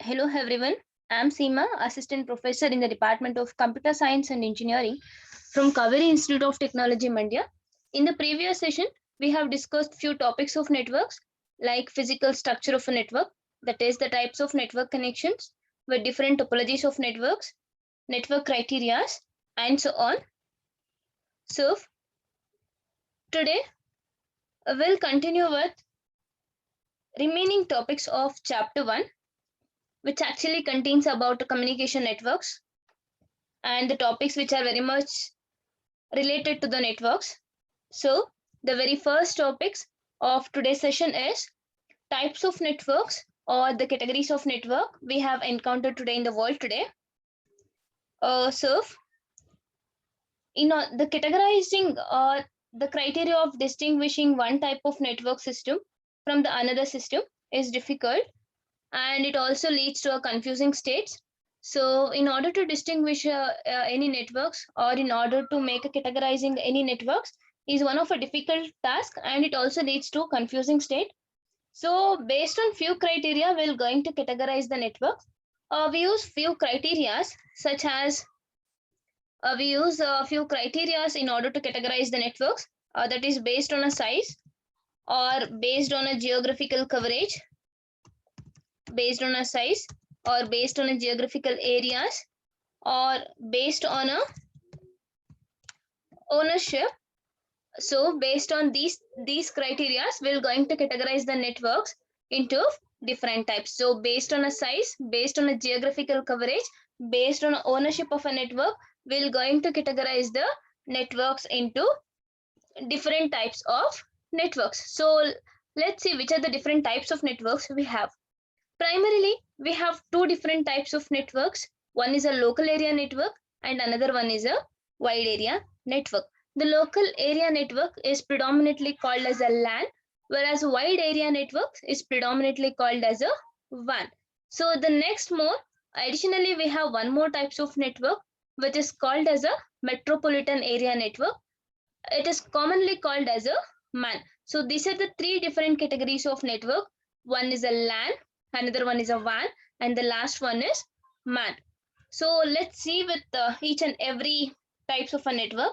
Hello everyone, I'm Seema, Assistant Professor in the Department of Computer Science and Engineering from Kaveri Institute of Technology, Mandya. In the previous session, we have discussed few topics of networks like physical structure of a network, that is the types of network connections with different topologies of networks, network criteria, and so on. So today we'll continue with remaining topics of chapter 1, which actually contains about communication networks and the topics which are very much related to the networks. So the very first topics of today's session is types of networks or the categories of network we have encountered today in the world today. So the categorizing or the criteria of distinguishing one type of network system from the another system is difficult, and it also leads to a confusing states. So in order to distinguish any networks, or in order to make a categorizing any networks, is one of a difficult task, and it also leads to confusing state. So based on few criteria, we're going to categorize the networks. We use few criteria such as we use a few criteria in order to categorize the networks, that is based on a size, or based on a geographical coverage, based on a size, or based on a geographical areas, or based on a ownership. So based on these criteria, we're going to categorize the networks into different types. So based on a size, based on a geographical coverage, based on ownership of a network, we're going to categorize the networks into different types of networks. So let's see which are the different types of networks we have. Primarily, we have two different types of networks. One is a local area network and another one is a wide area network. The local area network is predominantly called as a LAN, whereas wide area network is predominantly called as a WAN. So the next more, additionally, we have one more types of network which is called as a metropolitan area network. It is commonly called as a MAN. So these are the three different categories of network. One is a LAN, another one is a WAN, and the last one is MAN. So let's see with each and every types of a network.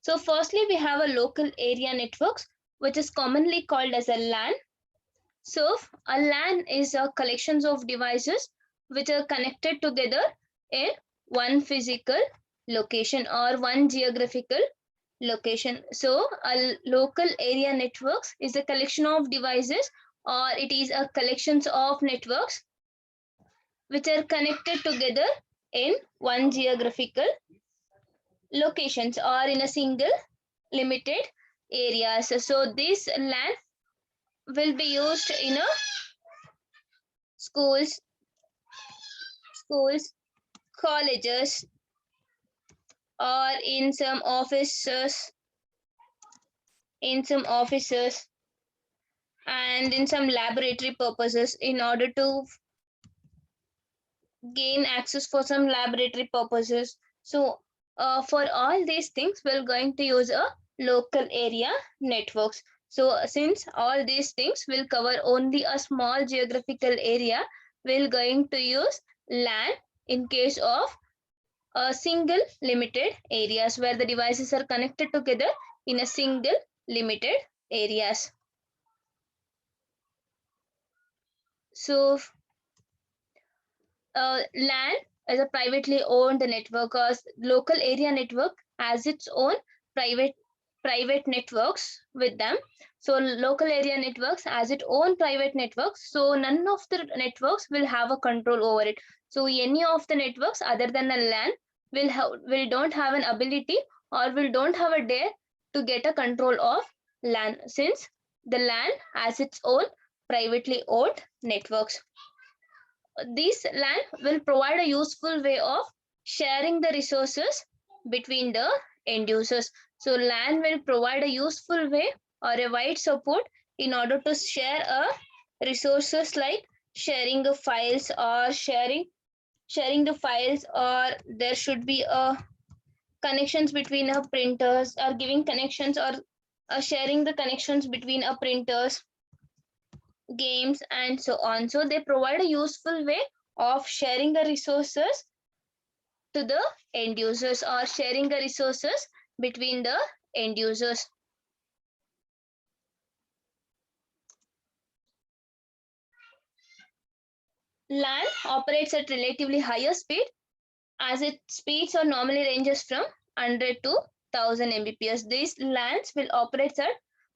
So firstly, we have a local area networks, which is commonly called as a LAN. So a LAN is a collections of devices which are connected together in one physical location or one geographical location. So a local area networks is a collection of devices, or it is a collections of networks which are connected together in one geographical locations or in a single limited areas. So this LAN will be used in a schools, colleges, or in some offices, and in some laboratory purposes, in order to gain access for some laboratory purposes. So for all these things, we're going to use a local area networks. So since all these things will cover only a small geographical area, we're going to use LAN in case of a single limited areas where the devices are connected together in a single limited areas. So LAN is a privately owned network, or local area network has its own private networks with them. So local area networks has its own private networks. So none of the networks will have a control over it. So any of the networks other than a LAN will don't have an ability, or will don't have a dare to get a control of LAN, since the LAN has its own privately owned networks. This LAN will provide a useful way of sharing the resources between the end users. So LAN will provide a useful way or a wide support in order to share resources, like sharing the files, or sharing the files, or there should be a connections between printers, or giving connections, or sharing the connections between printers, games, and so on. So they provide a useful way of sharing the resources to the end users or sharing the resources between the end users. LAN operates at relatively higher speed as its speeds are normally ranges from 100 to 1000 Mbps. These LANs will operate at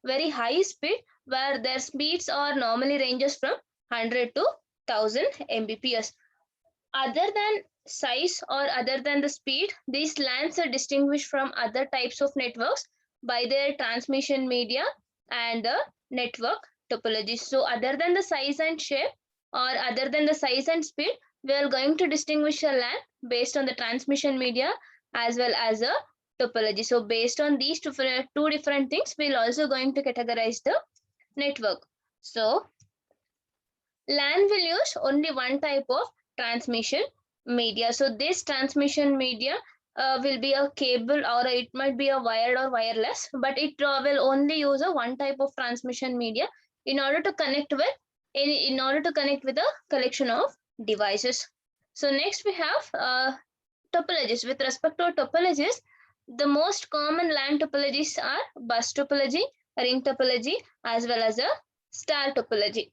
very high speed where their speeds are normally ranges from 100 to 1000 Mbps. Other than size or other than the speed, these LANs are distinguished from other types of networks by their transmission media and the network topology. So other than the size and shape or other than the size and speed, we are going to distinguish a LAN based on the transmission media as well as a topology. So based on these two different things, we're also going to categorize the network. So LAN will use only one type of transmission media. So this transmission media will be a cable or it might be a wired or wireless, but it will only use a one type of transmission media in order to connect with in order to connect with a collection of devices. So next we have topologies. With respect to topologies, the most common LAN topologies are bus topology, ring topology, as well as a star topology.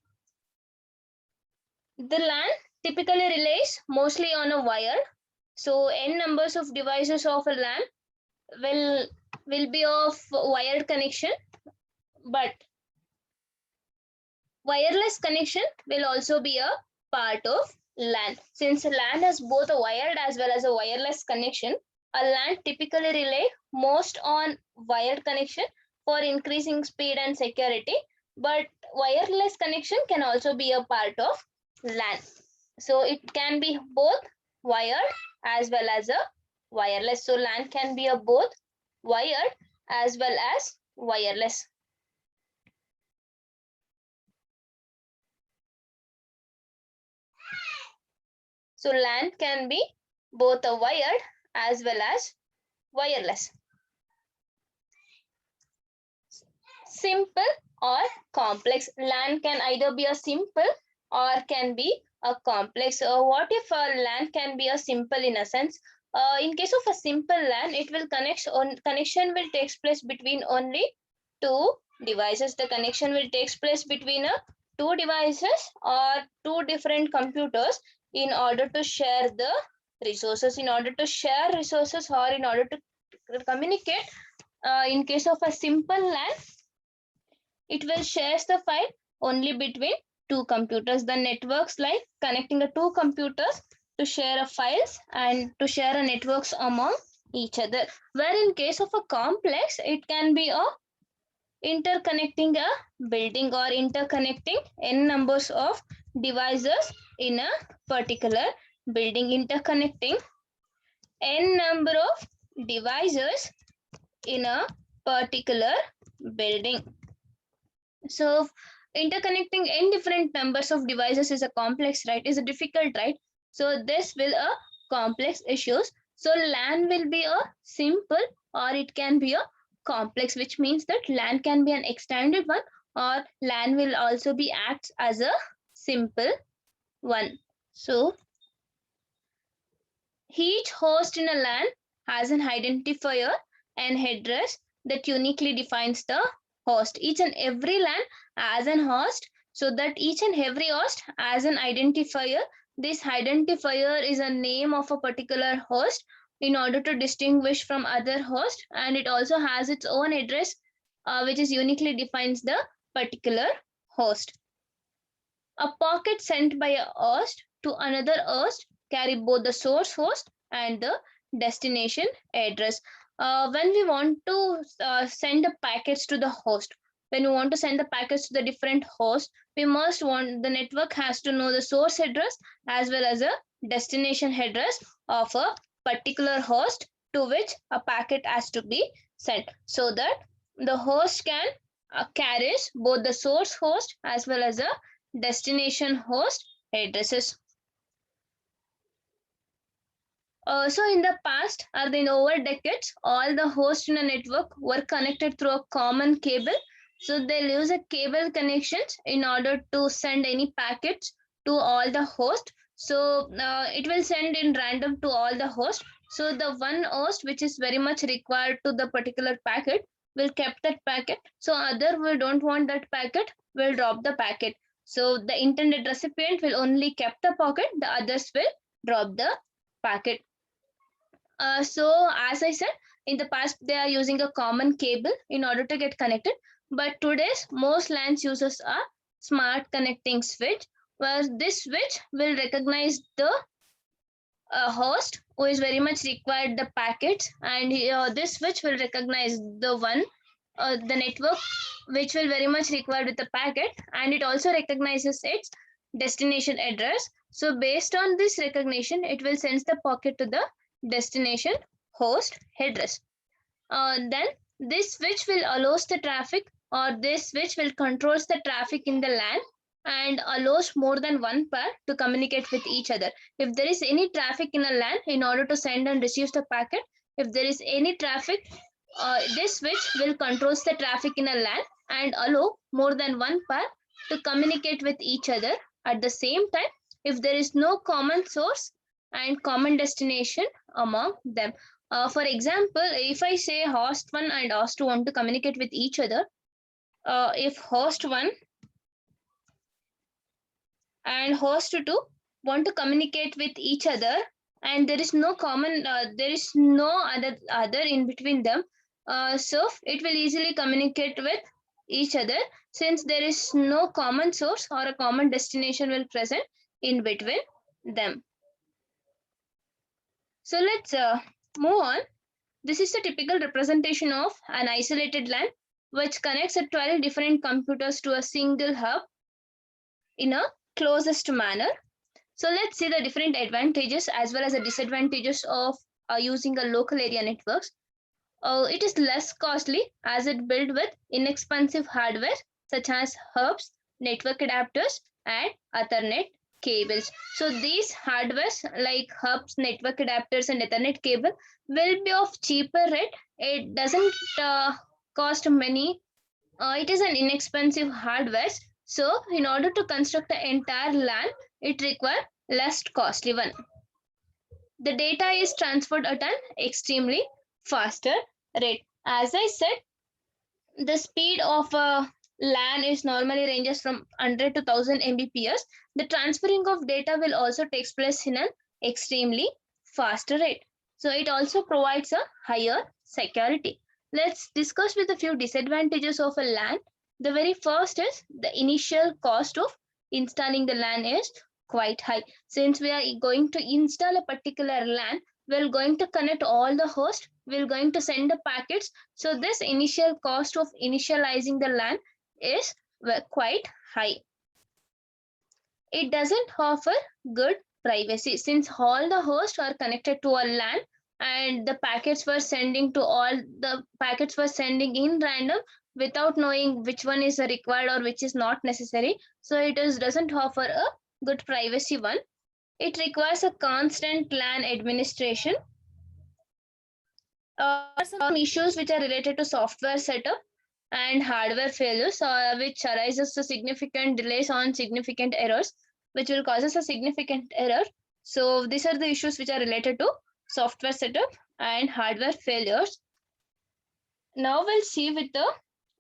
The LAN typically relies mostly on a wire. So n numbers of devices of a LAN will be of wired connection, but wireless connection will also be a part of LAN. Since LAN has both a wired as well as a wireless connection, a LAN typically rely most on wired connection for increasing speed and security, but wireless connection can also be a part of LAN. So it can be both wired as well as a wireless. So LAN can be a both wired as well as wireless. So LAN can be both a wired as well as wireless. Simple or complex. LAN can either be a simple or can be a complex. What if a LAN can be a simple in a sense? In case of a simple LAN, it will connection will takes place between only two devices. The connection will takes place between two devices or two different computers in order to share the resources. In order to share resources or in order to communicate, in case of a simple LAN, it will share the file only between two computers. The networks like connecting the two computers to share a files and to share a networks among each other. Where in case of a complex, it can be a interconnecting a building or interconnecting n numbers of devices in a particular building. Interconnecting n number of devices in a particular building. So interconnecting n different numbers of devices is a complex, right? Is a difficult, right? So this will a complex issues. So LAN will be a simple or it can be a complex, which means that LAN can be an extended one or LAN will also be acts as a simple one. So each host in a LAN has an identifier and address that uniquely defines the host. Each and every LAN has an host, so that each and every host has an identifier. This identifier is a name of a particular host in order to distinguish from other host, and it also has its own address which is uniquely defines the particular host. A packet sent by a host to another host carry both the source host and the destination address. When we want to send the packets to the host, when we want to send the packets to the different host, we must want the network has to know the source address as well as a destination address of a particular host to which a packet has to be sent, so that the host can carries both the source host as well as a destination host addresses. So in the past or in over decades, all the hosts in a network were connected through a common cable. So they'll use a cable connections in order to send any packets to all the hosts. So it will send in random to all the hosts. So the one host which is very much required to the particular packet will keep that packet. So other we don't want that packet will drop the packet. So the intended recipient will only keep the packet, the others will drop the packet. So as I said, in the past they are using a common cable in order to get connected, but today's most LANs uses a smart connecting switch, where this switch will recognize the host who is very much required the packets, and this switch will recognize the one the network which will very much required with the packet, and it also recognizes its destination address. So based on this recognition, it will send the packet to the destination host address. Then this switch will allows the traffic, or this switch will controls the traffic in the LAN and allows more than one pair to communicate with each other. If there is any traffic in a LAN, in order to send and receive the packet, if there is any traffic, this switch will controls the traffic in a LAN and allow more than one pair to communicate with each other at the same time if there is no common source and common destination among them. For example, if I say host 1 and host 2 want to communicate with each other, if host 1 and host 2 want to communicate with each other and there is no common, there is no other in between them, so it will easily communicate with each other since there is no common source or a common destination will present in between them. So let's move on. This is the typical representation of an isolated LAN which connects 12 different computers to a single hub in a closest manner. So let's see the different advantages as well as the disadvantages of using a local area networks. It is less costly as it built with inexpensive hardware such as hubs, network adapters, and Ethernet cables. So these hardwares like hubs, network adapters, and Ethernet cable will be of cheaper rate. It doesn't cost many. It is an inexpensive hardware. So in order to construct the entire LAN, it requires less costly one. The data is transferred at an extremely faster rate. As I said, the speed of a LAN is normally ranges from 100 to 1000 Mbps. The transferring of data will also take place in an extremely faster rate. So it also provides a higher security. Let's discuss with a few disadvantages of a LAN. The very first is the initial cost of installing the LAN is quite high. Since we are going to install a particular LAN, we're going to connect all the hosts, we're going to send the packets. So this initial cost of initializing the LAN is quite high. It doesn't offer good privacy since all the hosts are connected to a LAN and the packets were sending to all the packets were sending in random without knowing which one is required or which is not necessary. So it doesn't offer a good privacy one. It requires a constant LAN administration. Some issues which are related to software setup and hardware failures, which arises a significant delays on significant errors, which will causes a significant error. So these are the issues which are related to software setup and hardware failures. Now we'll see with the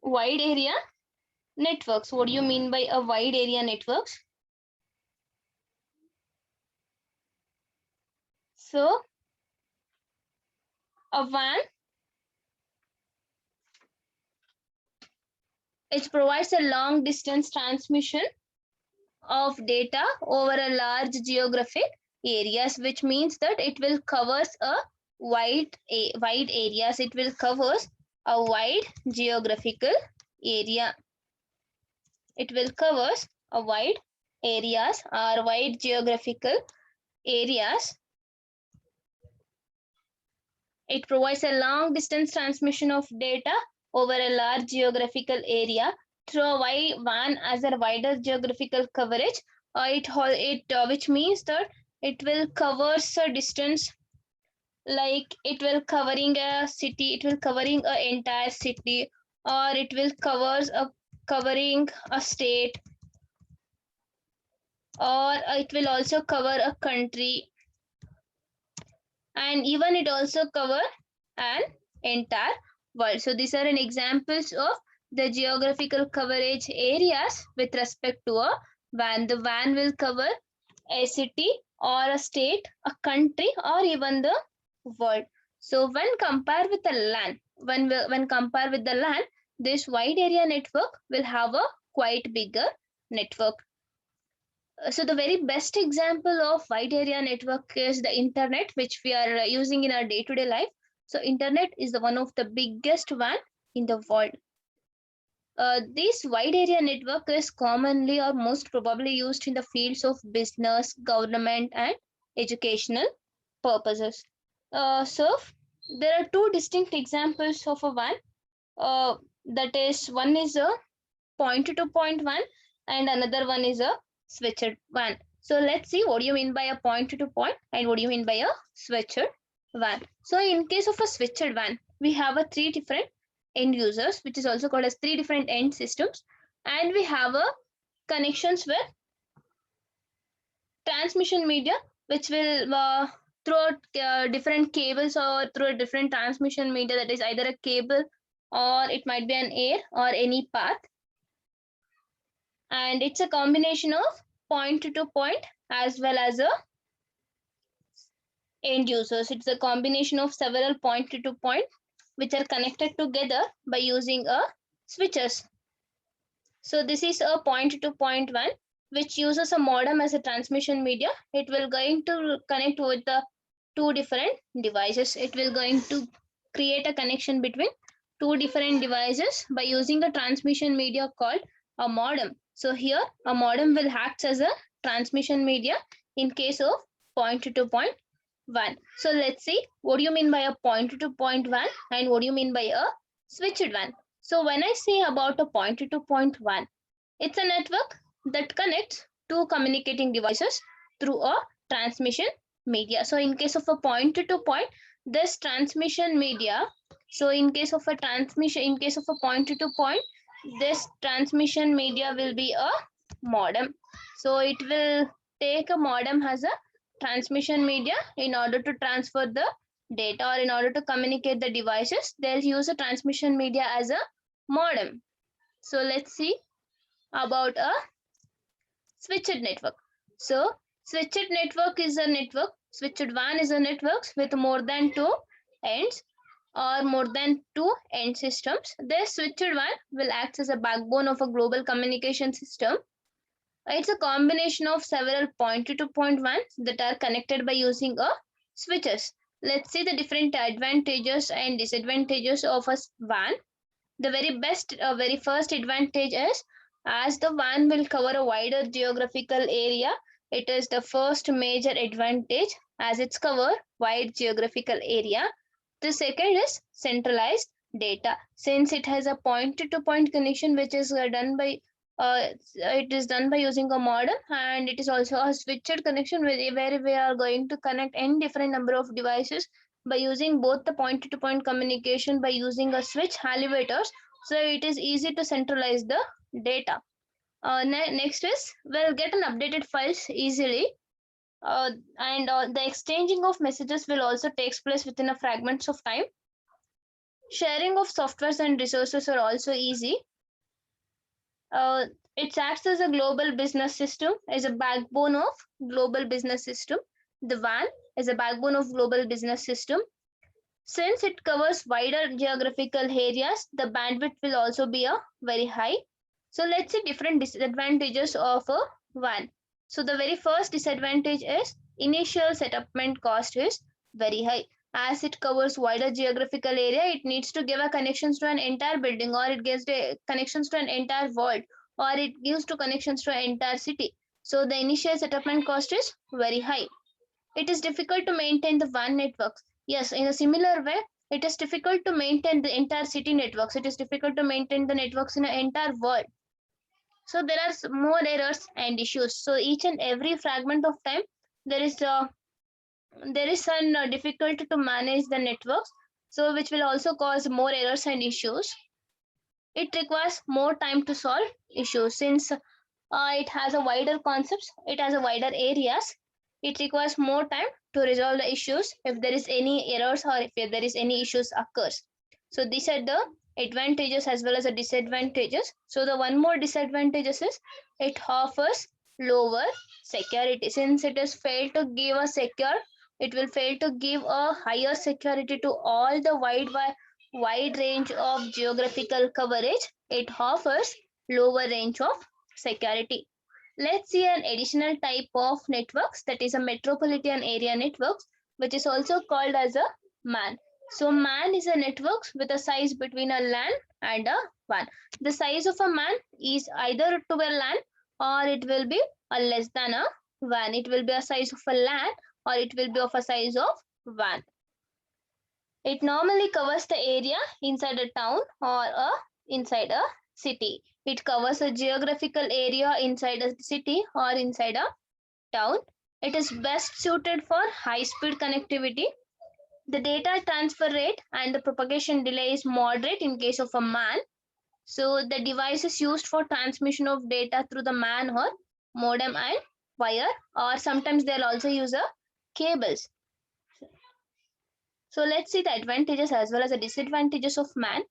wide area networks. What do you mean by a wide area networks? So a WAN, it provides a long distance transmission of data over a large geographic areas, which means that it will covers a wide areas. It will covers a wide geographical area. It will covers a wide areas or wide geographical areas. It provides a long distance transmission of data over a large geographical area through a WAN as a wider geographical coverage. Which means that it will cover a distance, like it will covering a city, it will covering an entire city, or it will covering a state. or it will also cover a country, and even it also cover an entire world. So these are an examples of the geographical coverage areas with respect to a WAN. The WAN will cover a city or a state, a country, or even the world. So when compared with the LAN, when compared with the LAN, this wide area network will have a quite bigger network. So the very best example of wide area network is the internet, which we are using in our day-to-day life. So internet is the one of the biggest one in the world. This wide area network is commonly or most probably used in the fields of business, government, and educational purposes. So there are two distinct examples of a WAN. That is, one is a point to point WAN, and another one is a switched WAN. So let's see what do you mean by a point to point and what do you mean by a switched WAN. So in case of a switched WAN, we have a three different end users, which is also called as three different end systems, and we have a connections with transmission media, which will through different cables or through a different transmission media, that is either a cable or it might be an air or any path, and it's a combination of point to point as well as a end users. It's a combination of several point to point which are connected together by using a switches. So this is a point to point one which uses a modem as a transmission media. It will going to connect with the two different devices. It will going to create a connection between two different devices by using a transmission media called a modem. So here a modem will act as a transmission media in case of point to point one. So let's see what do you mean by a point to point one and what do you mean by a switched one. So when I say about a point to point one, it's a network that connects two communicating devices through a transmission media. So in case of a point to point, this transmission media, so in case of a transmission, in case of a point to point, this transmission media will be a modem. So it will take a modem as a transmission media in order to transfer the data or in order to communicate the devices. They'll use a transmission media as a modem. So let's see about a switched network. So switched network is a network, switched WAN is a network with more than two ends or more than two end systems. This switched WAN will act as a backbone of a global communication system. It's a combination of several point to point WANs that are connected by using a switches. Let's see the different advantages and disadvantages of a WAN. The very first advantage is, as the WAN will cover a wider geographical area, it is the first major advantage as it's cover wide geographical area. The second is centralized data, since it has a point to point connection which is done by it is done by using a modem, and it is also a switched connection where we are going to connect n different number of devices by using both the point to point communication by using a switch elevators. So it is easy to centralize the data. Next is we'll get an updated files easily, and the exchanging of messages will also takes place within a fragments of time. Sharing of softwares and resources are also easy. uh, it acts as a global business system, as a backbone of global business system. The WAN is a backbone of global business system. Since it covers wider geographical areas, the bandwidth will also be a very high. So let's see different disadvantages of a WAN. So the very first disadvantage is initial setup cost is very high. As it covers wider geographical area, it needs to give a connections to an entire building, or it gives the connections to an entire world, or it gives to connections to an entire city. So the initial setup cost is very high. It is difficult to maintain the WAN networks. Yes, in a similar way, it is difficult to maintain the entire city networks. It is difficult to maintain the networks in an entire world. So there are more errors and issues. So each and every fragment of time, there is some difficulty to manage the networks. So which will also cause more errors and issues. It requires more time to solve issues, since it has a wider concepts, it has a wider areas. It requires more time to resolve the issues if there is any errors or if there is any issues occurs. So these are the advantages as well as the disadvantages. So the one more disadvantages is it offers lower security. Since it has failed to give a secure, it will fail to give a higher security to all the wide range of geographical coverage. It offers lower range of security. Let's see an additional type of networks, that is a metropolitan area networks, which is also called as a MAN. So MAN is a network with a size between a LAN and a WAN. The size of a MAN is either to a LAN or it will be a less than a WAN. It will be a size of a LAN or it will be of a size of WAN. It normally covers the area inside a town or inside a city. It covers a geographical area inside a city or inside a town. It is best suited for high-speed connectivity. The data transfer rate and the propagation delay is moderate in case of a MAN. So the device is used for transmission of data through the MAN or modem and wire, or sometimes they'll also use a cables. So let's see the advantages as well as the disadvantages of MAN.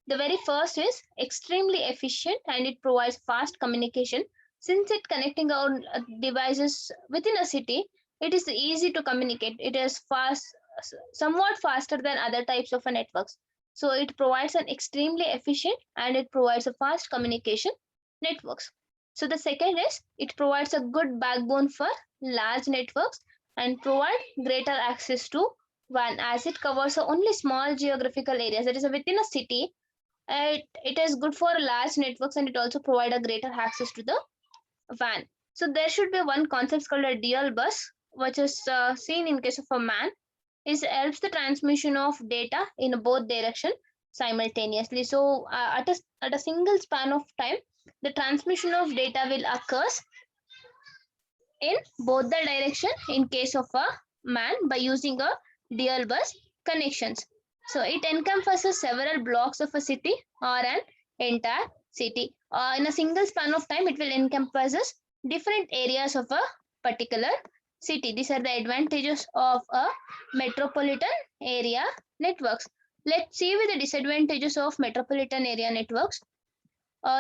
The very first is extremely efficient and it provides fast communication. Since it connecting our devices within a city, it is easy to communicate. It is fast, somewhat faster than other types of networks. So it provides an extremely efficient and it provides a fast communication networks. So the second is it provides a good backbone for large networks and provide greater access to WAN, as it covers only small geographical areas, that is within a city. It is good for large networks and it also provide a greater access to the WAN. So there should be one concept called a dual bus, which is seen in case of a MAN. It helps the transmission of data in both direction simultaneously. So at a single span of time, the transmission of data will occurs in both the direction in case of a MAN by using a dual bus connections. So it encompasses several blocks of a city or an entire city. In a single span of time, it will encompasses different areas of a particular city. These are the advantages of a metropolitan area networks. Let's see with the disadvantages of metropolitan area networks.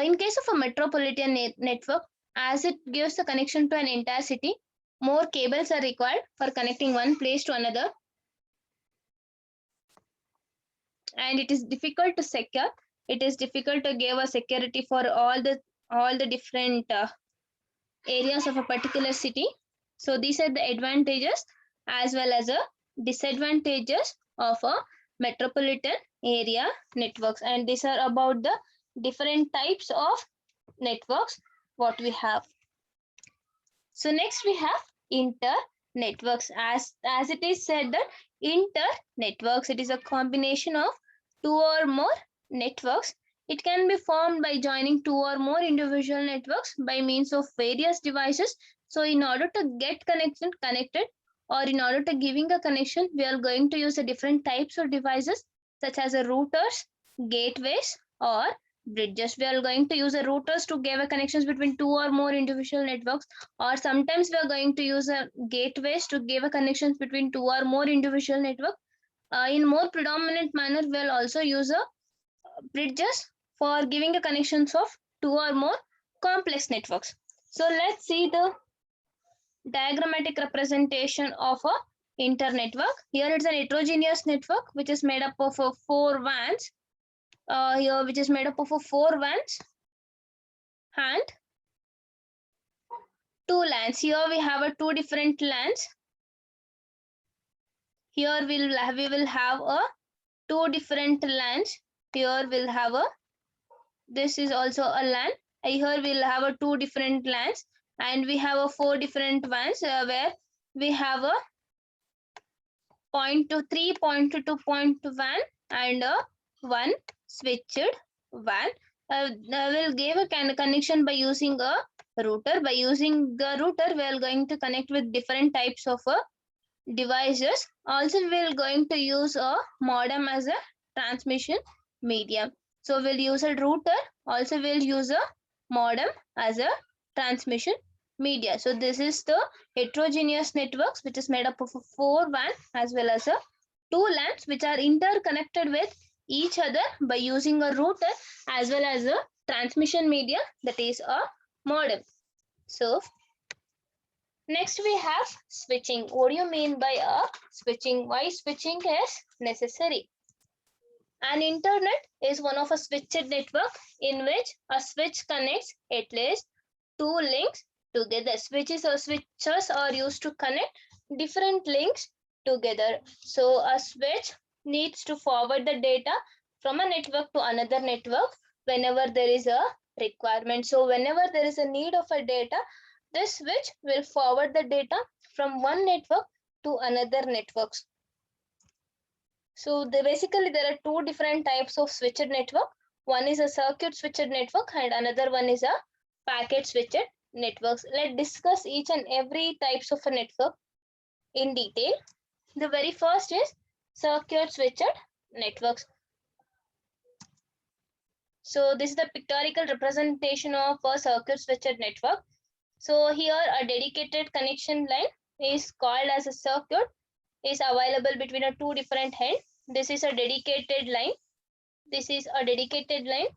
In case of a metropolitan network, as it gives the connection to an entire city, more cables are required for connecting one place to another, and it is difficult to secure. It is difficult to give a security for all the different areas of a particular city. So these are the advantages as well as a disadvantages of a metropolitan area networks, and these are about the different types of networks what we have. So next we have inter networks. As it is said that inter networks, it is a combination of two or more networks. It can be formed by joining two or more individual networks by means of various devices. So in order to get connected, or in order to giving a connection, we are going to use a different types of devices such as a routers, gateways, or bridges. We are going to use a routers to give a connections between two or more individual networks, or sometimes we are going to use a gateways to give a connections between two or more individual network. In more predominant manner, we'll also use a bridges for giving a connections of two or more complex networks. So let's see the diagrammatic representation of a internetwork. Here it's an heterogeneous network which is made up of four WANs. Here which is made up of four WANs and two LANs. Here we have two different LANs. Here we will have a two different LANs. Here we'll have a, this is also a LAN. Here we'll have a two different LANs, and we have a four different WANs where we have a 0.3, 0.2 WAN and a one switched WAN. We'll give a connection by using a router. By using the router, we are going to connect with different types of devices. Also, we're going to use a modem as a transmission medium. So we'll use a router. Also, we'll use a modem as a transmission media. So this is the heterogeneous networks, which is made up of 4 WAN as well as a 2 LANs, which are interconnected with each other by using a router as well as a transmission media, that is a modem. So next we have switching. What do you mean by a switching? Why switching is necessary? An internet is one of a switched network in which a switch connects at least 2 links together. Switches or switches are used to connect different links together. So a switch needs to forward the data from a network to another network whenever there is a requirement. So whenever there is a need of a data, this switch will forward the data from one network to another networks. So basically there are 2 different types of switched network. One is a circuit switched network and another one is a packet switched networks. Let's discuss each and every types of a network in detail. The very first is circuit switched networks. So this is the pictorial representation of a circuit switched network. So here a dedicated connection line is called as a circuit, is available between a 2 different ends. This is a dedicated line. This is a dedicated line,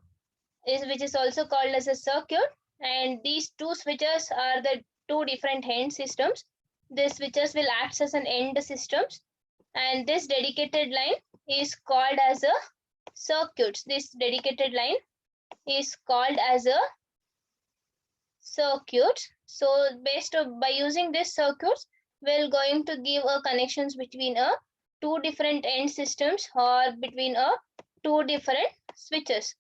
which is also called as a circuit. And these 2 switches are the 2 different end systems. These switches will act as an end systems. And this dedicated line is called as a circuit. This dedicated line is called as a circuit. So by using this circuits, we're going to give a connections between a 2 different end systems or between a 2 different switches.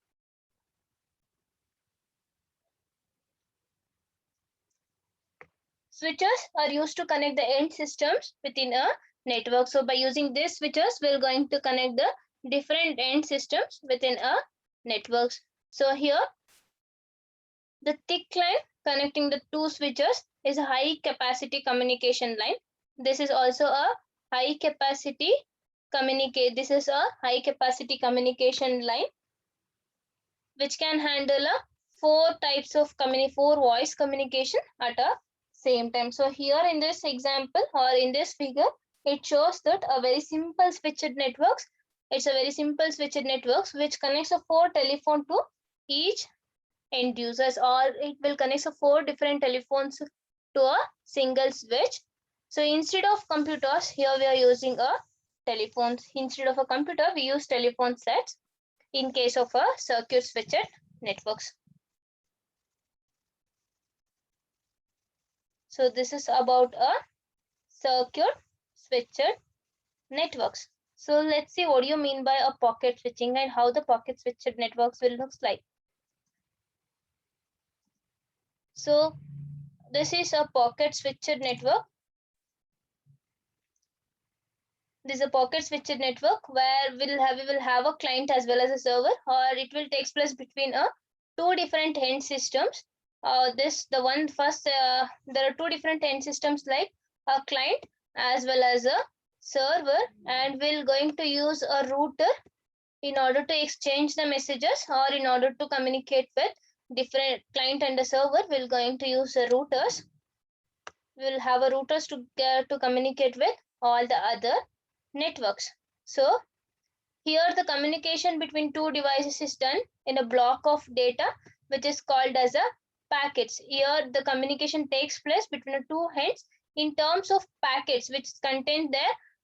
Switches are used to connect the end systems within a network. So by using these switches, we're going to connect the different end systems within a network. So here, the thick line connecting the 2 switches is a high capacity communication line. This is also a high capacity This is a high capacity communication line which can handle a 4 types of 4 voice communication at a same time. So here in this example or in this figure, it shows that a very simple switched networks. It's a very simple switched networks which connects a 4 telephone to each end users, or it will connect a 4 different telephones to a single switch. So instead of computers, here we are using a telephones. Instead of a computer, we use telephone sets in case of a circuit switched networks. So this is about a circuit switched networks. So let's see what do you mean by a pocket switching and how the pocket switched networks will look like. So this is a pocket switched network. This is a pocket switched network where we will have a client as well as a server, or it will take place between a 2 different end systems. There are 2 different end systems like a client as well as a server, and we're going to use a router in order to exchange the messages, or in order to communicate with different client and the server. We're going to use routers. We'll have a routers to communicate with all the other networks. So here the communication between 2 devices is done in a block of data which is called as a packets. Here the communication takes place between the 2 ends in terms of packets which contain their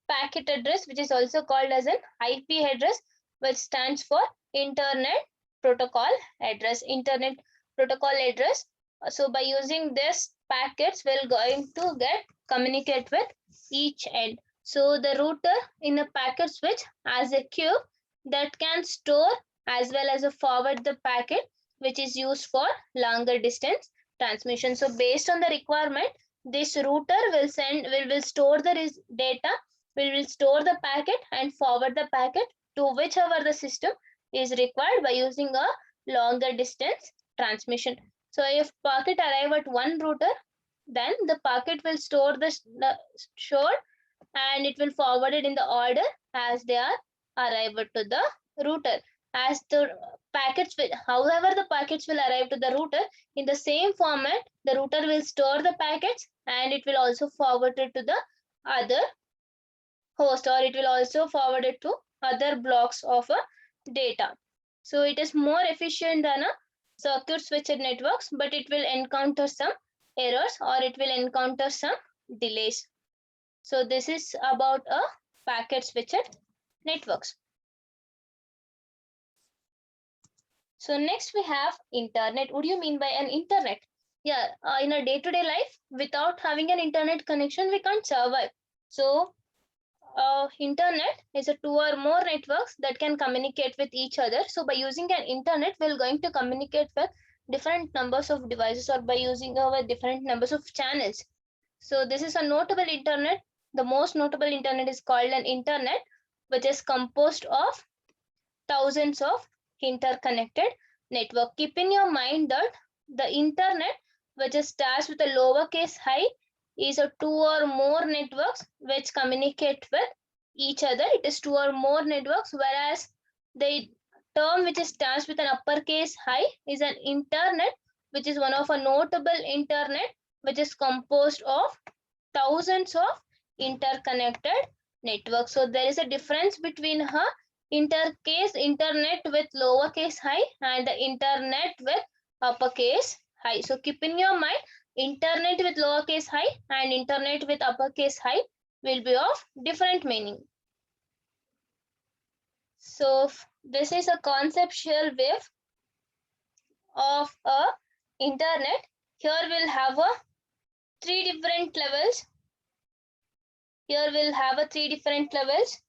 packet address, which is also called as an IP address, which stands for Internet Protocol Address. Internet Protocol Address. So by using this packets, we're going to communicate with each end. So the router in a packet switch has a queue that can store as well as forward the packet, which is used for longer distance transmission. So based on the requirement, this router will store the data, will store the packet and forward the packet to whichever the system is required by using a longer distance transmission. So if packet arrive at one router, then the packet will store the stored and it will forward it in the order as they are arrived to the router. as the packets will, however the packets will arrive to the router, in the same format, the router will store the packets and it will also forward it to the other host, or it will also forward it to other blocks of a data. So it is more efficient than a circuit switched networks, but it will encounter some errors or it will encounter some delays. So this is about a packet switched networks. So next we have internet. What do you mean by an internet? Yeah, in a day-to-day life, without having an internet connection, we can't survive. So internet is a two or more networks that can communicate with each other. So by using an internet, we're going to communicate with different numbers of devices, or by using our different numbers of channels. So this is a notable internet. The most notable internet is called an internet, which is composed of thousands of interconnected network. Keep in your mind that the internet, which starts with a lowercase I, is a two or more networks which communicate with each other. It is two or more networks, whereas the term which starts with an uppercase I is an internet, which is one of a notable internet which is composed of thousands of interconnected networks. So there is a difference between her internet with lowercase I and the internet with uppercase I. So keep in your mind, internet with lowercase I and internet with uppercase I will be of different meaning. So this is a conceptual wave of a internet. Here we'll have a three different levels. Here we'll have a three different levels.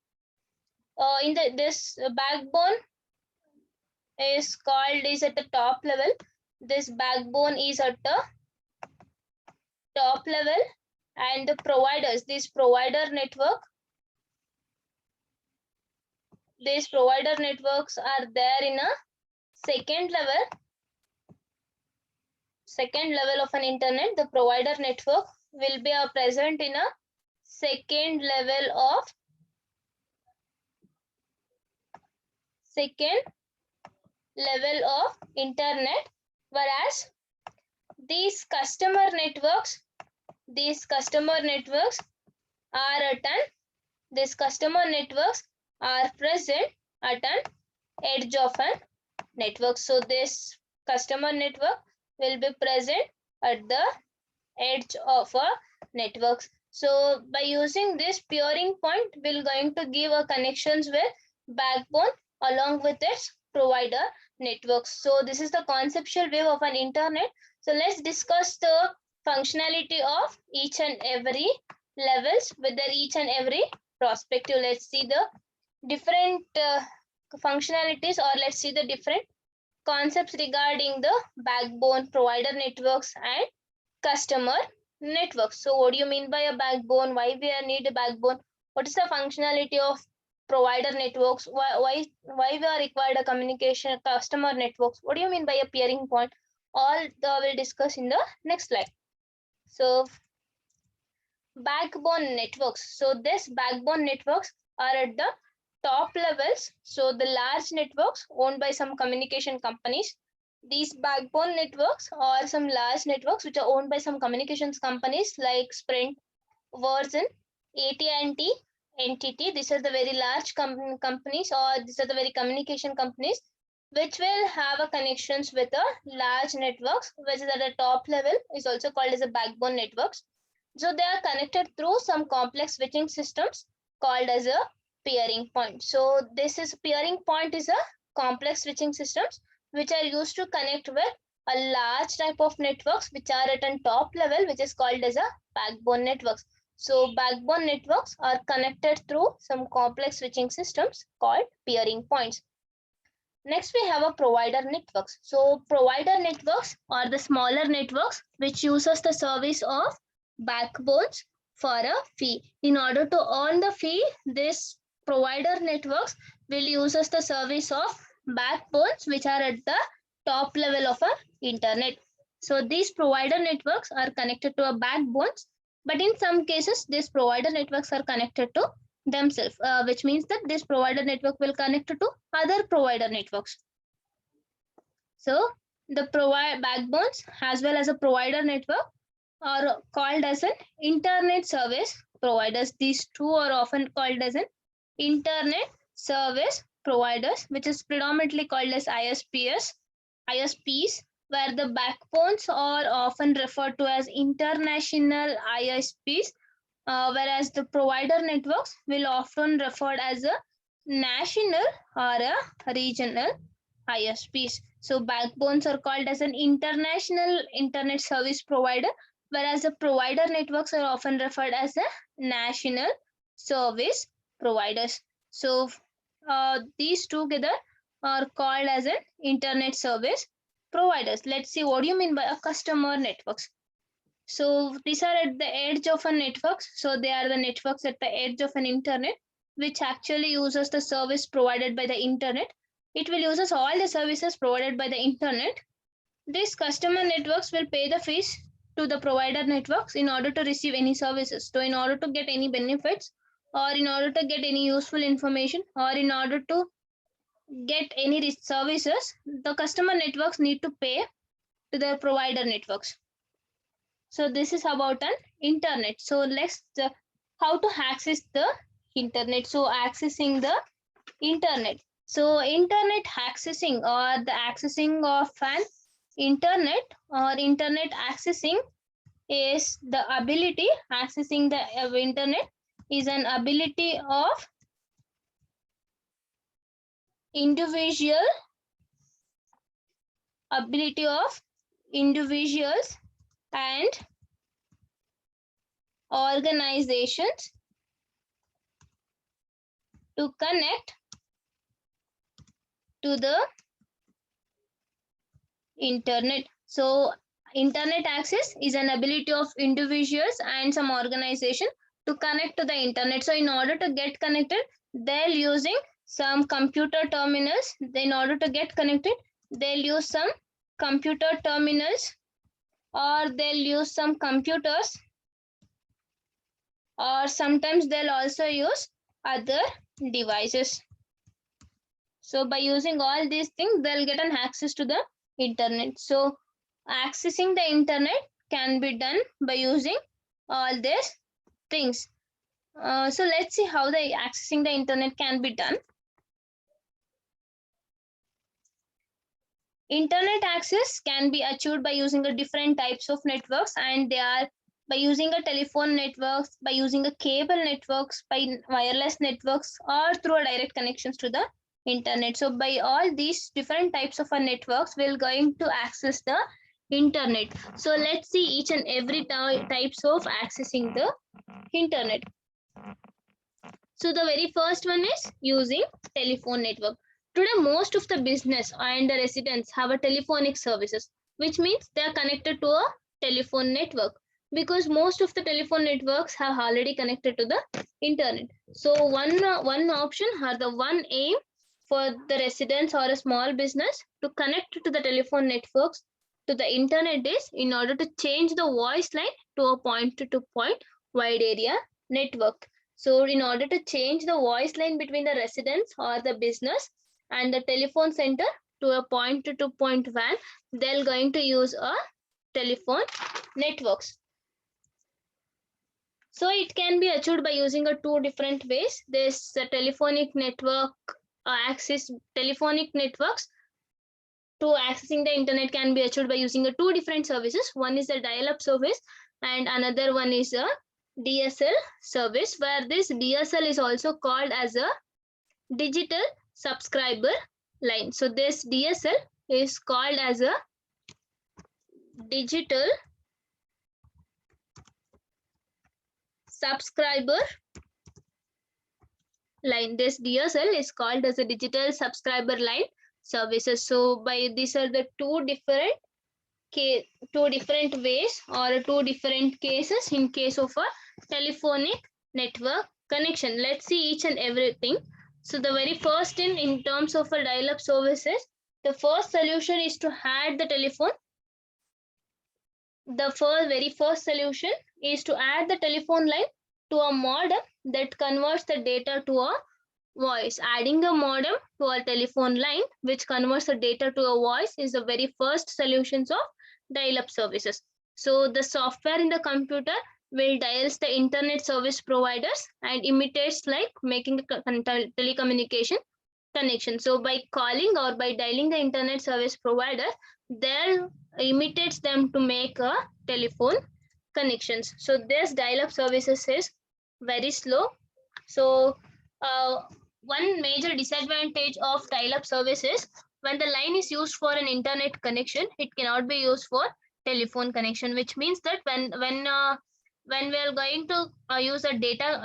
In this backbone is at the top level. This backbone is at the top level, and the providers, this provider network, these provider networks are there in a second level of an internet. The provider network will be present in a second level of internet, whereas these customer networks are present at an edge of a network. So this customer network will be present at the edge of a network. So by using this peering point, we're going to give a connections with backbone along with its provider networks. So this is the conceptual view of an internet. So let's discuss the functionality of each and every levels with their each and every perspective. Let's see the different functionalities, or let's see the different concepts regarding the backbone, provider networks and customer networks. So what do you mean by a backbone? Why we need a backbone? What is the functionality of provider networks? Why we are required a communication customer networks? What do you mean by a peering point? All we'll discuss in the next slide. So backbone networks. So this backbone networks are at the top levels. So the large networks owned by some communication companies. These backbone networks are some large networks which are owned by some communications companies like Sprint, Verizon, AT&T, NTT. These are the very large companies, or these are the very communication companies which will have a connections with a large networks, which is at the top level, is also called as a backbone networks. So they are connected through some complex switching systems called as a peering point. So this is peering point is a complex switching systems which are used to connect with a large type of networks which are at a top level, which is called as a backbone networks. So backbone networks are connected through some complex switching systems called peering points. Next, we have a provider networks. So provider networks are the smaller networks which uses the service of backbones for a fee. In order to earn the fee, this provider networks will uses the service of backbones which are at the top level of a internet. So these provider networks are connected to a backbones, but in some cases, these provider networks are connected to themselves, which means that this provider network will connect to other provider networks. So the backbones as well as a provider network are called as an internet service providers. These two are often called as an internet service providers, which is predominantly called as ISPs, where the backbones are often referred to as international ISPs, whereas the provider networks will often referred as a national or a regional ISPs. So backbones are called as an international internet service provider, whereas the provider networks are often referred as a national service providers. So these together are called as an internet service providers. Let's see what do you mean by a customer networks. So these are at the edge of a network. So they are the networks at the edge of an internet, which actually uses the service provided by the internet. It will uses all the services provided by the internet. These customer networks will pay the fees to the provider networks in order to receive any services. So in order to get any benefits, or in order to get any useful information, or in order to get any services, the customer networks need to pay to the provider networks. So this is about an internet. So let's how to access the internet. So accessing the internet. So internet accessing or the accessing of an internet or internet accessing is the ability, accessing the internet is an ability of individuals and organizations to connect to the internet. So internet access is an ability of individuals and some organization to connect to the internet. So in order to get connected, they're using some computer terminals. In order to get connected, they'll use some computer terminals, or they'll use some computers, or sometimes they'll also use other devices. So by using all these things, they'll get an access to the internet. So accessing the internet can be done by using all these things. So let's see how the accessing the internet can be done. Internet access can be achieved by using the different types of networks, and they are by using a telephone networks, by using a cable networks, by wireless networks, or through a direct connections to the internet. So by all these different types of networks, we're going to access the internet. So let's see each and every types of accessing the internet. So the very first one is using telephone network. Today, most of the business and the residents have a telephonic services, which means they are connected to a telephone network, because most of the telephone networks have already connected to the internet. So one option or the one aim for the residents or a small business to connect to the telephone networks to the internet is in order to change the voice line to a point-to-point wide area network. So in order to change the voice line between the residents or the business and the telephone center to a point-to-point WAN, they're going to use a telephone networks. So it can be achieved by using a two different ways. There's a telephonic network telephonic networks to accessing the internet can be achieved by using a two different services. One is a dial-up service and another one is a DSL service, where this DSL is also called as a digital subscriber line. So this DSL is called as a digital subscriber line. This DSL is called as a digital subscriber line services. So by these are the two different ways or two different cases in case of a telephonic network connection. Let's see each and everything. So the very first in terms of a dial-up services, the first solution is to add the telephone. The very first solution is to add the telephone line to a modem that converts the data to a voice. Adding a modem to a telephone line which converts the data to a voice is the very first solutions of dial-up services. So the software in the computer will dials the internet service providers and imitates like making a telecommunication connection. So by calling or by dialing the internet service provider, they'll imitates them to make a telephone connections. So this dial-up services is very slow. So one major disadvantage of dial-up services, when the line is used for an internet connection, it cannot be used for telephone connection, which means that when we are going to use a data,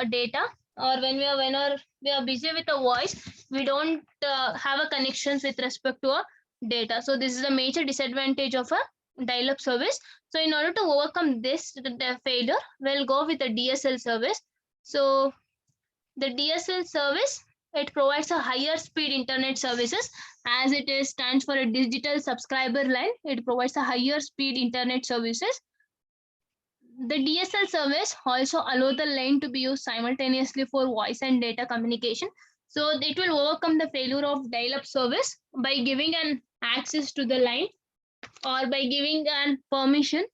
or when we are busy with a voice, we don't have a connections with respect to a data. So this is a major disadvantage of a dial-up service. So in order to overcome this the failure, we'll go with a DSL service. So the DSL service, it provides a higher speed internet services, as it is stands for a digital subscriber line. It provides a higher speed internet services. The DSL service also allow the line to be used simultaneously for voice and data communication. So it will overcome the failure of dial-up service by giving an access to the line, or by giving an permission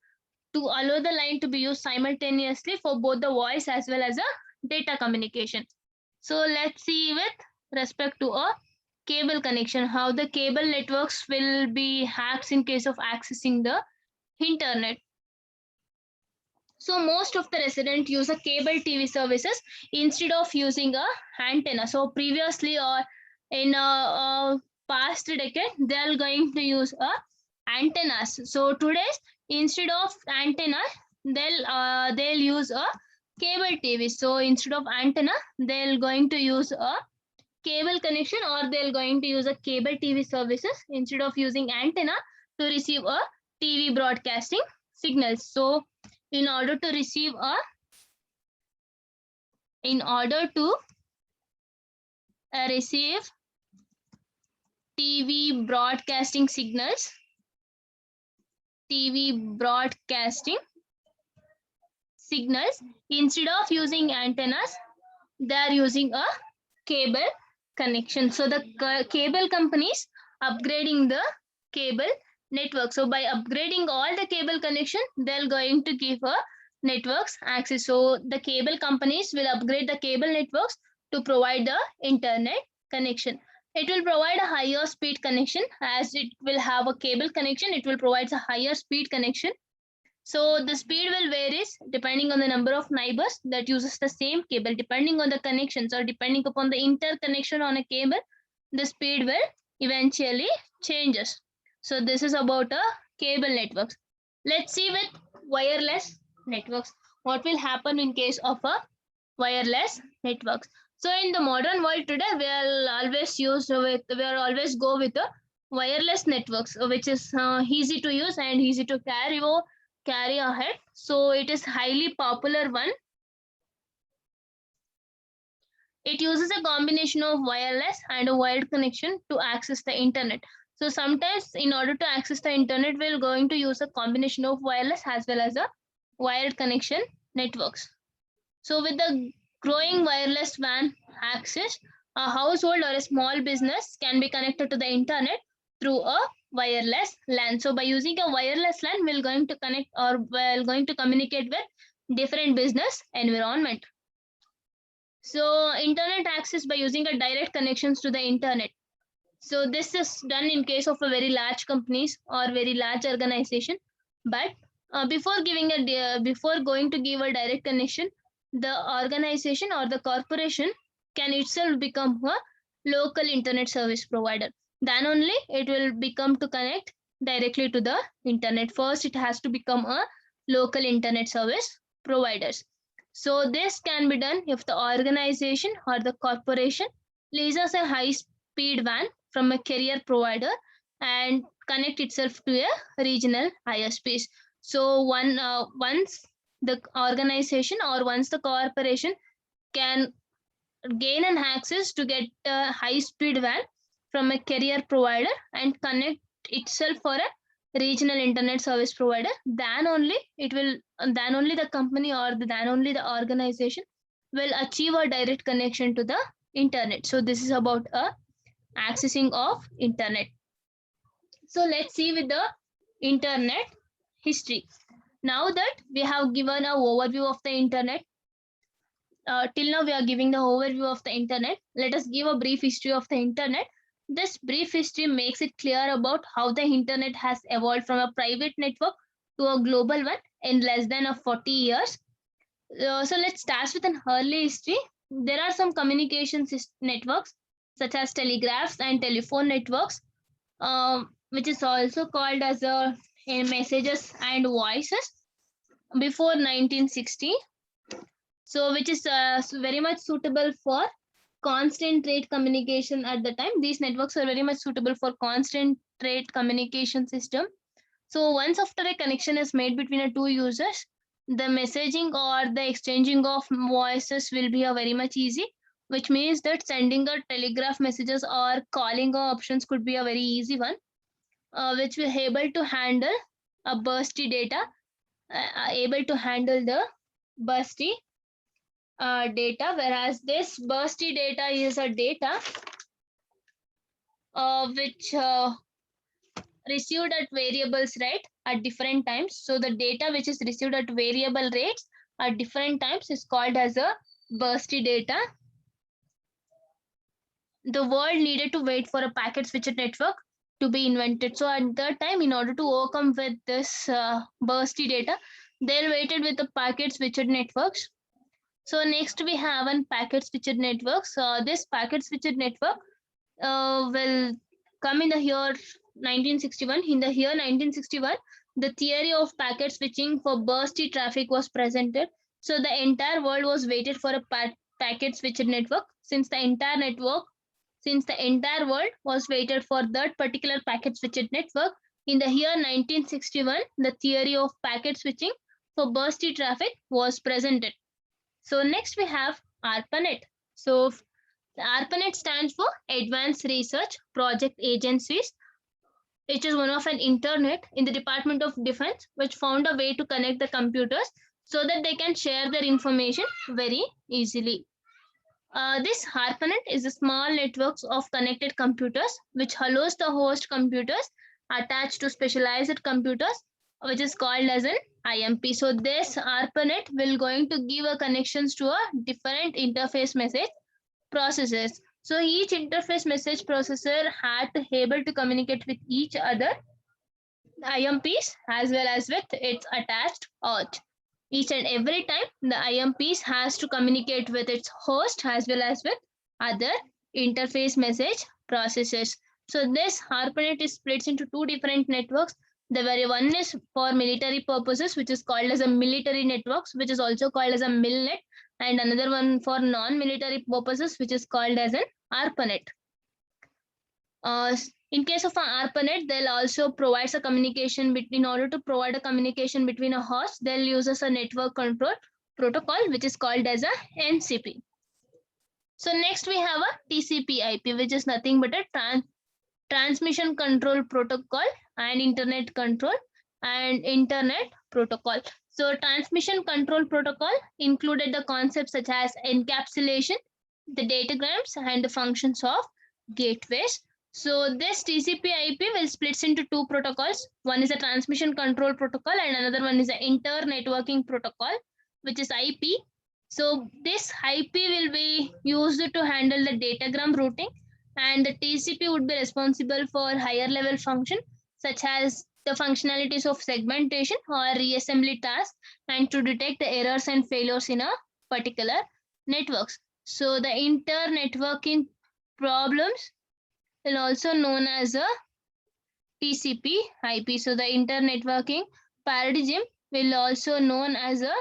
to allow the line to be used simultaneously for both the voice as well as a data communication. So let's see with respect to a cable connection, how the cable networks will be hacked in case of accessing the internet. So most of the residents use a cable TV services instead of using a antenna. So previously or in a past decade, they are going to use a antennas. So today, instead of antenna, they'll use a cable TV. So instead of antenna, they're going to use a cable connection, or they're going to use a cable TV services instead of using antenna to receive a TV broadcasting signals. So in order to receive a receive TV broadcasting signals, instead of using antennas, they are using a cable connection. So the cable companies upgrading the cable network. So by upgrading all the cable connection, they're going to give a networks access. So the cable companies will upgrade the cable networks to provide the internet connection. It will provide a higher speed connection, as it will have a cable connection. It will provide a higher speed connection. So the speed will varies depending on the number of neighbors that uses the same cable. Depending on the connections, or depending upon the interconnection on a cable, the speed will eventually changes. So this is about a cable networks. Let's see with wireless networks, what will happen in case of a wireless networks. So in the modern world today, we are always go with the wireless networks, which is easy to use and easy to carry ahead. So it is highly popular one. It uses a combination of wireless and a wired connection to access the internet. So sometimes in order to access the internet, we're going to use a combination of wireless as well as a wired connection networks. So with the growing wireless WAN access, a household or a small business can be connected to the internet through a wireless LAN. So by using a wireless LAN, we're going to connect, or we're going to communicate with different business environment. So internet access by using a direct connections to the internet. So this is done in case of a very large companies or very large organization. But before going to give a direct connection, the organization or the corporation can itself become a local internet service provider. Then only it will become to connect directly to the internet. First, it has to become a local internet service providers. So this can be done if the organization or the corporation leases a high-speed WAN from a carrier provider and connect itself to a regional ISPs. So once the organization or once the corporation can gain an access to get a high-speed WAN from a carrier provider and connect itself for a regional internet service provider, then only the company or then only the organization will achieve a direct connection to the internet. So this is about accessing of internet. So let's see with the internet history. Now that we have given an overview of the internet, till now we are giving the overview of the internet. Let us give a brief history of the internet. This brief history makes it clear about how the internet has evolved from a private network to a global one in less than 40 years. So let's start with an early history. There are some communication networks such as telegraphs and telephone networks, which is also called as messages and voices before 1960. So which is very much suitable for constant rate communication at the time. These networks are very much suitable for constant rate communication system. So once after a connection is made between the two users, the messaging or the exchanging of voices will be a very much easy, which means that sending a telegraph messages or calling options could be a very easy one, which will able to handle a bursty data, able to handle the bursty data, whereas this bursty data is a data which received at variables rate at different times. So the data which is received at variable rates at different times is called as a bursty data. The world needed to wait for a packet switched network to be invented. So at that time, in order to overcome with this bursty data, they waited with the packet switched networks. So next we have an packet switched networks. This packet switched network will come in the year 1961. In the year 1961, the theory of packet switching for bursty traffic was presented. So the entire world was waited for a packet switched network. Since the entire world was waited for that particular packet switched network, in the year 1961, the theory of packet switching for bursty traffic was presented. So next we have ARPANET. So the ARPANET stands for Advanced Research Project Agencies. It is one of an internet in the Department of Defense, which found a way to connect the computers so that they can share their information very easily. This ARPANET is a small networks of connected computers, which allows the host computers attached to specialized computers, which is called as an IMP. So this ARPANET will going to give a connections to a different interface message processors. So each interface message processor had to able to communicate with each other IMPs as well as with its attached host. Each and every time the IMPs has to communicate with its host as well as with other interface message processors. So this ARPANET is split into two different networks. The very one is for military purposes, which is called as a military networks, which is also called as a MILNET, and another one for non-military purposes, which is called as an ARPANET. In case of an ARPANET, they'll also provide a communication in order to provide a communication between a host, they'll use a network control protocol, which is called as a NCP. So next we have a TCP/IP, which is nothing but a transmission control protocol and internet control and internet protocol. So transmission control protocol included the concepts such as encapsulation, the datagrams, and the functions of gateways. So this TCP/IP will split into two protocols. One is a transmission control protocol and another one is an inter-networking protocol, which is IP. So this IP will be used to handle the datagram routing, and the TCP would be responsible for higher level function such as the functionalities of segmentation or reassembly tasks and to detect the errors and failures in a particular networks. So the inter-networking problems will also known as a TCP/IP. So the inter-networking paradigm will also known as a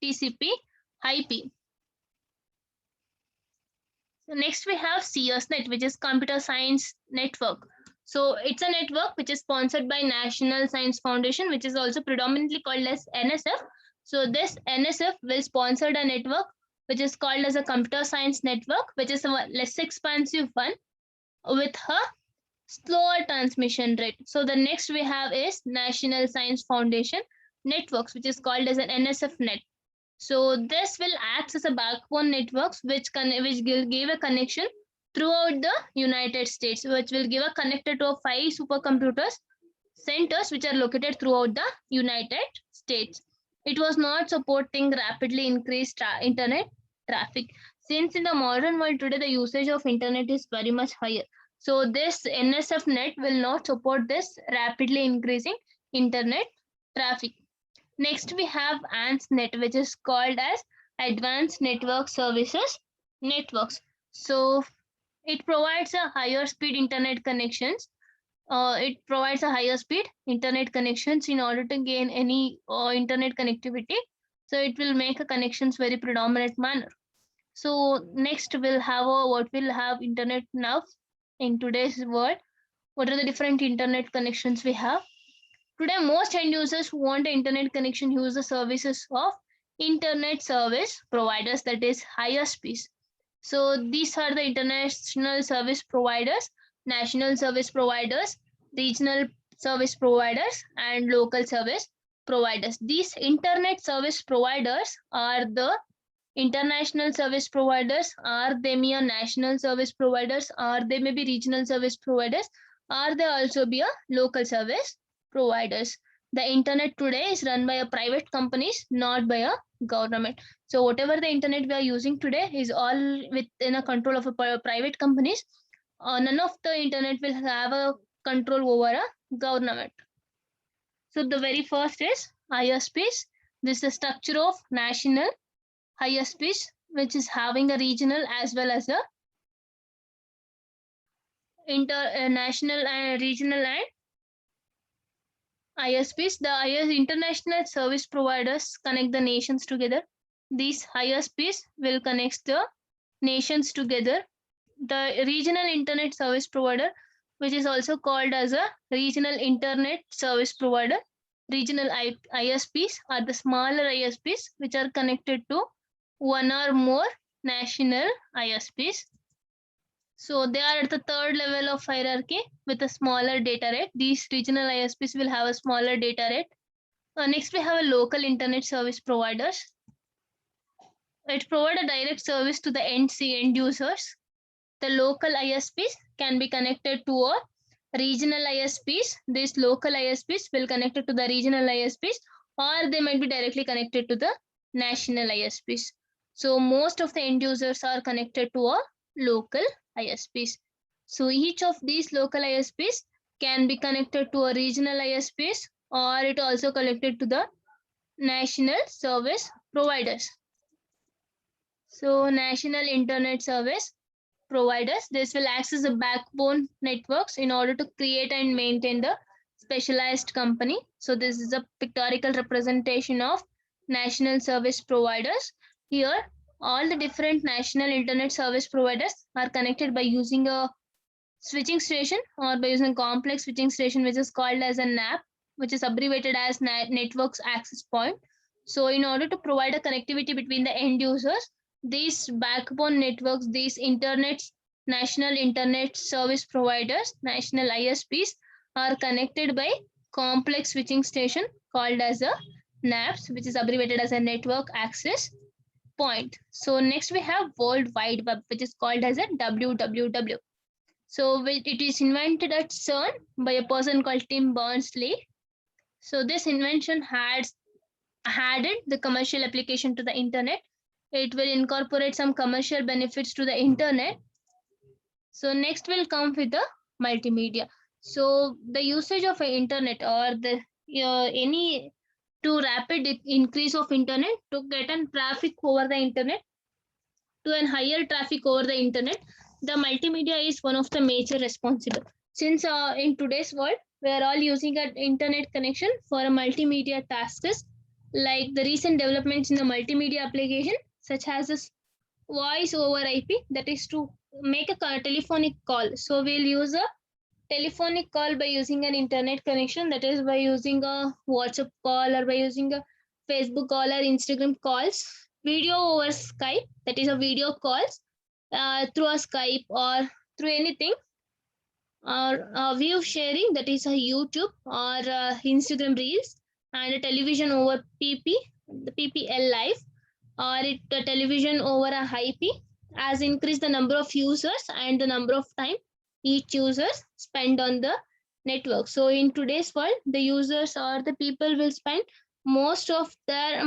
TCP/IP. So next we have CSNet, which is Computer Science Network. So it's a network which is sponsored by National Science Foundation, which is also predominantly called as NSF. So this NSF will sponsor a network which is called as a Computer Science Network, which is a less expansive one with a slower transmission rate. So the next we have is National Science Foundation Networks, which is called as an NSF net. So this will act as a backbone networks which will give a connection throughout the United States, which will give a connector to 5 supercomputers centers which are located throughout the United States. It was not supporting rapidly increased internet traffic. Since in the modern world today the usage of internet is very much higher. So this NSF net will not support this rapidly increasing internet traffic. Next we have ANSNet, which is called as Advanced Network Services Networks. So it provides a higher speed internet connections. It provides a higher speed internet connections in order to gain any internet connectivity. So it will make a connections very predominant manner. So next we'll have what will have internet now in today's world. What are the different internet connections we have? Today, most end users who want an internet connection use the services of internet service providers, that is higher speeds. So these are the international service providers, national service providers, regional service providers, and local service providers. These internet service providers are the international service providers, are they mere national service providers, are they maybe regional service providers, are they also be a local service providers. The internet today is run by a private companies, not by a government. So whatever the internet we are using today is all within a control of a private companies. None of the internet will have a control over a government. So the very first is ISPs. This is the structure of national ISPs, which is having a regional as well as a international and regional and ISPs. The international service providers connect the nations together. These ISPs will connect the nations together. The regional internet service provider, which is also called as a regional internet service provider. Regional ISPs are the smaller ISPs which are connected to one or more national ISPs. So they are at the third level of hierarchy with a smaller data rate. These regional ISPs will have a smaller data rate. Next, we have a local internet service providers. It provides a direct service to the end users. The local ISPs can be connected to a regional ISPs. These local ISPs will connect it to the regional ISPs, or they might be directly connected to the national ISPs. So most of the end users are connected to a local ISPs. So each of these local ISPs can be connected to a regional ISPs, or it also connected to the national service providers. So national internet service providers, this will access the backbone networks in order to create and maintain the specialized company. So this is a pictorial representation of national service providers. Here, all the different national internet service providers are connected by using a switching station or by using a complex switching station, which is called as a NAP, which is abbreviated as Networks Access Point. So in order to provide a connectivity between the end users, these backbone networks, these national internet service providers, national ISPs, are connected by complex switching station called as a NAPS, which is abbreviated as a Network Access Point. So next we have World Wide Web, which is called as a WWW. So it is invented at CERN by a person called Tim Berners-Lee. So this invention had added the commercial application to the internet. It will incorporate some commercial benefits to the internet. So next will come with the multimedia. So the usage of internet or the any to rapid increase of internet to get an traffic over the internet, to an higher traffic over the internet, the multimedia is one of the major responsible. Since in today's world we are all using an internet connection for a multimedia tasks, like the recent developments in the multimedia application such as this voice over IP, that is to make a telephonic call. So we'll use a telephonic call by using an internet connection, that is by using a WhatsApp call or by using a Facebook call or Instagram calls, video over Skype, that is a video calls through a Skype or through anything, or view sharing, that is a YouTube or Instagram reels, and a television over PP, the PPL live. or the television over a IP has increased the number of users and the number of time each user spend on the network. So in today's world, the users or the people will spend most of the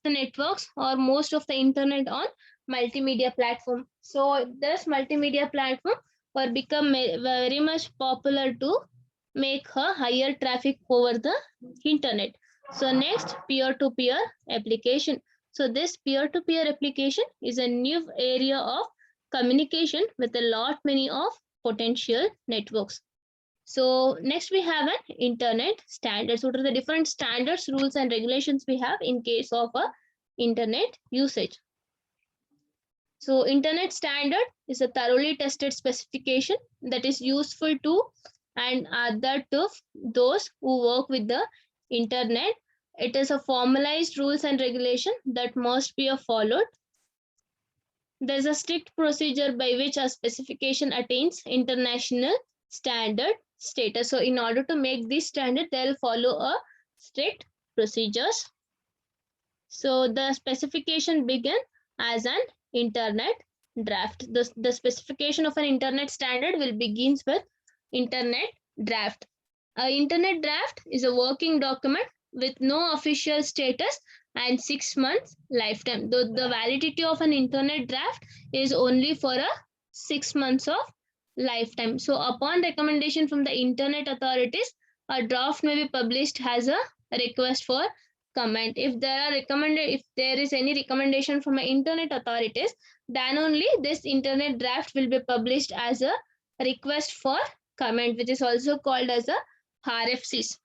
networks or most of the internet on multimedia platform. So this multimedia platform will become very much popular to make a higher traffic over the internet. So next, peer-to-peer application. So this peer-to-peer application is a new area of communication with a lot many of potential networks. So next we have an internet standards. What are the different standards, rules and regulations we have in case of a internet usage? So internet standard is a thoroughly tested specification that is useful to and other to those who work with the internet. It is a formalized rules and regulation that must be followed. There's a strict procedure by which a specification attains international standard status. So in order to make this standard, they'll follow a strict procedures. So the specification began as an internet draft. The specification of an internet standard will begins with internet draft. An internet draft is a working document with no official status and 6 months lifetime. The validity of an internet draft is only for a 6 months of lifetime. So upon recommendation from the internet authorities, a draft may be published as a request for comment. If there is any recommendation from the internet authorities, then only this internet draft will be published as a request for comment, which is also called as a RFCs.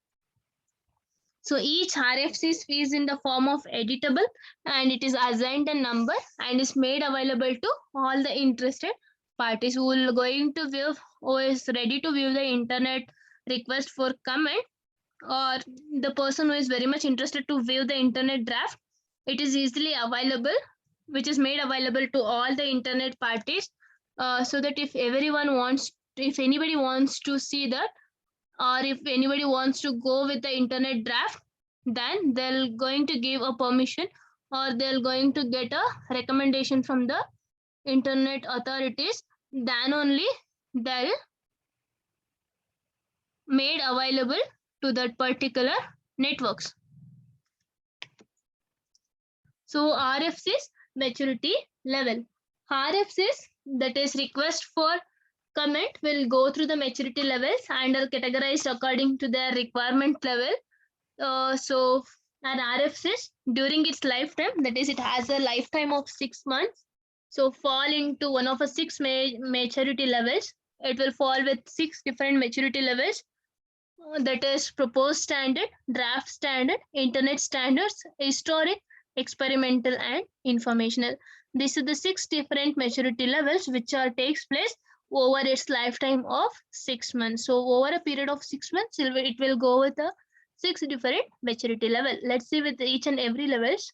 So each RFC is in the form of editable and it is assigned a number and is made available to all the interested parties who will going to view or is ready to view the internet request for comment, or the person who is very much interested to view the internet draft. It is easily available, which is made available to all the internet parties, so that if anybody wants to see that, or if anybody wants to go with the internet draft, then they'll going to give a permission or they're going to get a recommendation from the internet authorities, then only they'll made available to that particular networks. So RFCs maturity level. RFCs, that is request for comment, will go through the maturity levels and are categorized according to their requirement level. So an RFCs during its lifetime, that is it has a lifetime of 6 months, so fall into one of the 6 maturity levels. It will fall with 6 different maturity levels, that is proposed standard, draft standard, internet standards, historic, experimental and informational. These are the 6 different maturity levels which are takes place over its lifetime of 6 months. So over a period of 6 months, it will go with a 6 different maturity level. Let's see with each and every levels.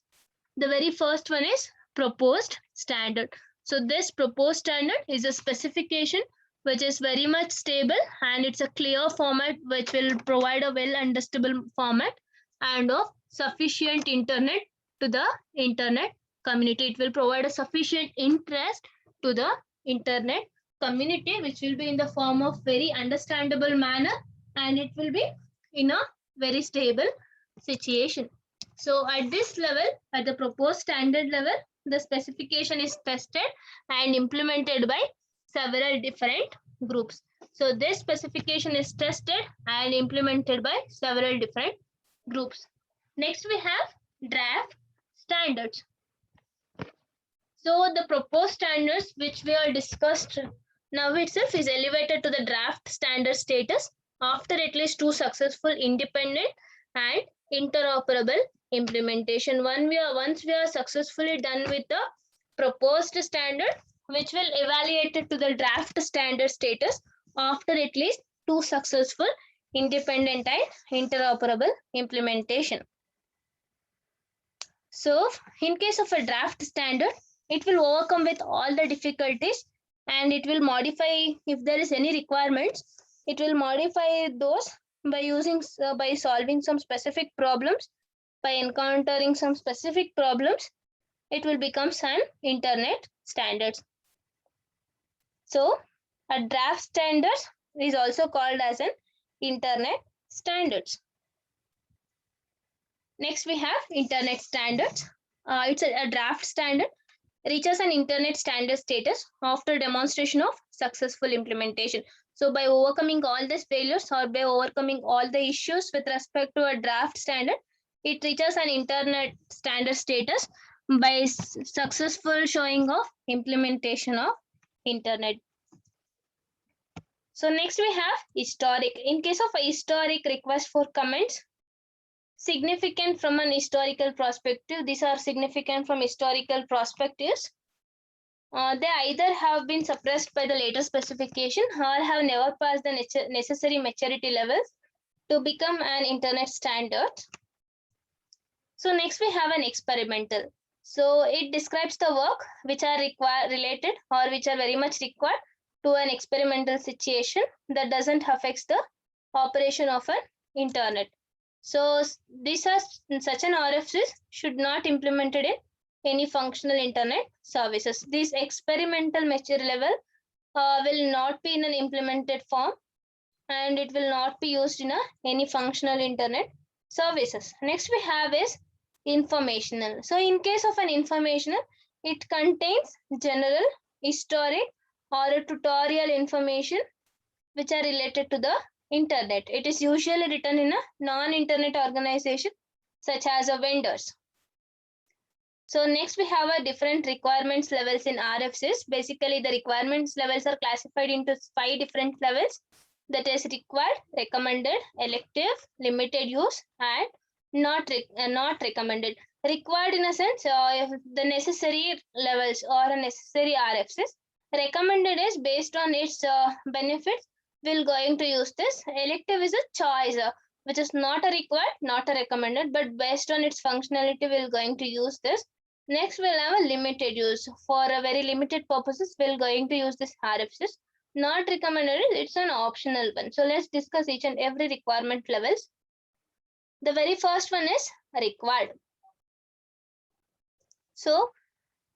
The very first one is proposed standard. So this proposed standard is a specification which is very much stable and it's a clear format which will provide a well understandable format and of sufficient internet to the internet community. It will provide a sufficient interest to the internet community, which will be in the form of very understandable manner, and it will be in a very stable situation. So at this level, at the proposed standard level, the specification is tested and implemented by several different groups. So this specification is tested and implemented by several different groups. Next we have draft standards. So the proposed standards which we are discussed now itself is elevated to the draft standard status after at least 2 successful independent and interoperable implementation. Once we are successfully done with the proposed standard, which will evaluate it to the draft standard status after at least 2 successful independent and interoperable implementation. So in case of a draft standard, it will overcome with all the difficulties and it will modify if there is any requirements. It will modify those by solving some specific problems, by encountering some specific problems. it will become an internet standard. So a draft standard is also called as an internet standards. Next we have internet standards. It's a draft standard reaches an internet standard status after demonstration of successful implementation. So by overcoming all these failures or by overcoming all the issues with respect to a draft standard, it reaches an internet standard status by successful showing of implementation of internet. So next we have historic. In case of a historic request for comments, significant from an historical perspective, these are significant from historical perspectives. They either have been suppressed by the later specification or have never passed the necessary maturity levels to become an internet standard. So next we have an experimental. So it describes the work which are related or which are very much required to an experimental situation that doesn't affect the operation of an internet. So these are such an RFCs should not implemented in any functional internet services. This experimental mature level will not be in an implemented form and it will not be used in any functional internet services. Next we have is informational. So in case of an informational, it contains general, historic or a tutorial information which are related to the internet. It is usually written in a non-internet organization such as a vendors. So next we have a different requirements levels in RFCs. Basically the requirements levels are classified into 5 different levels, that is required, recommended, elective, limited use and not recommended. Required in a sense the necessary levels or necessary RFCs. Recommended is based on its benefits, will going to use this. Elective is a choice which is not a required, not a recommended, but based on its functionality we're going to use this. Next we'll have a limited use. For a very limited purposes we're going to use this RFCs. Not recommended, it's an optional one. So let's discuss each and every requirement levels. The very first one is required. So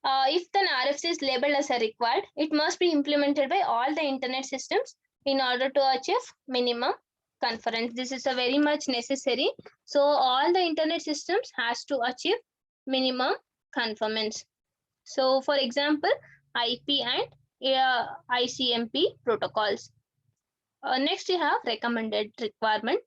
if the RFC is labeled as a required, it must be implemented by all the internet systems in order to achieve minimum conference. This is a very much necessary. So all the internet systems has to achieve minimum conformance. So for example, IP and ICMP protocols. Next you have recommended requirement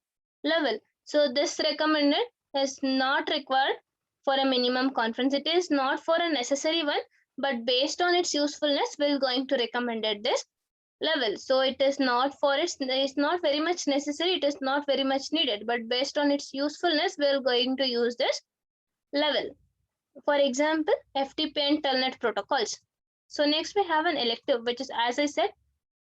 level. So this recommended is not required for a minimum conference. It is not for a necessary one, but based on its usefulness, we're going to recommend at this level. So it is not for its, it's not very much necessary. It is not very much needed, but based on its usefulness, we're going to use this level. For example, FTP and Telnet protocols. So next we have an elective, which is, as I said,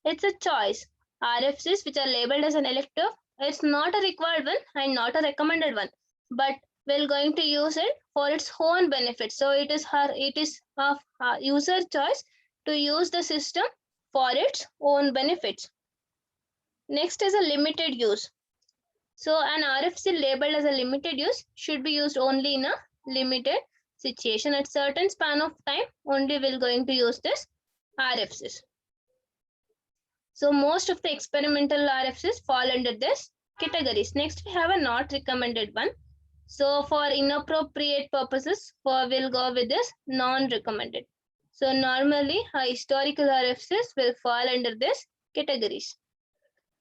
it's a choice. RFCs which are labeled as an elective, it's not a required one and not a recommended one, but we're going to use it for its own benefit. So it is of user choice to use the system for its own benefits. Next is a limited use. So an RFC labeled as a limited use should be used only in a limited situation. At certain span of time, only we're going to use this RFCs. So most of the experimental RFCs fall under this categories. Next, we have a not recommended one. So for inappropriate purposes, we'll go with this non-recommended. So normally, historical RFCs will fall under this categories.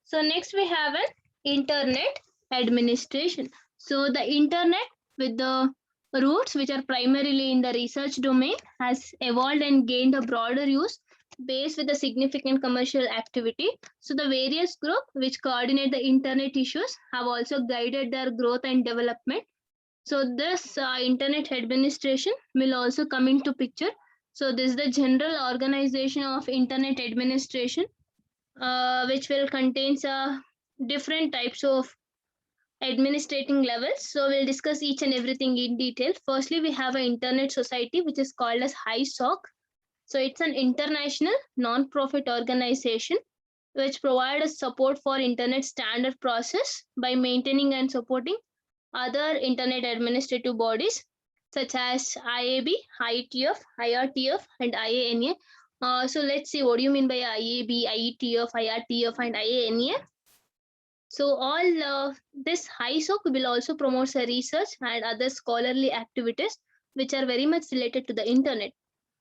So next we have an internet administration. So the internet with the roots which are primarily in the research domain has evolved and gained a broader use based with a significant commercial activity. So the various groups which coordinate the internet issues have also guided their growth and development. So this internet administration will also come into picture. So this is the general organization of internet administration, which will contain different types of administrating levels. So we'll discuss each and everything in detail. Firstly, we have an internet society, which is called as HISOC. So it's an international non-profit organization which provides support for internet standard process by maintaining and supporting other internet administrative bodies. such as IAB, IETF, IRTF, and IANA. So let's see what do you mean by IAB, IETF, IRTF, and IANA. So all this HiSOC will also promote research and other scholarly activities which are very much related to the internet.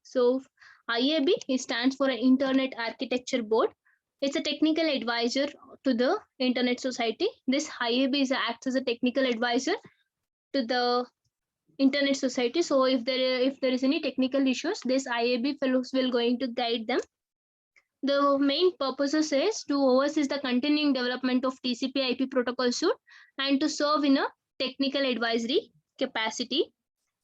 So IAB stands for an Internet Architecture Board. It's a technical advisor to the Internet Society. This IAB acts as a technical advisor to the Internet Society. So if there is any technical issues, this IAB fellows will going to guide them. The main purposes is to oversee the continuing development of TCP/IP protocol suite and to serve in a technical advisory capacity.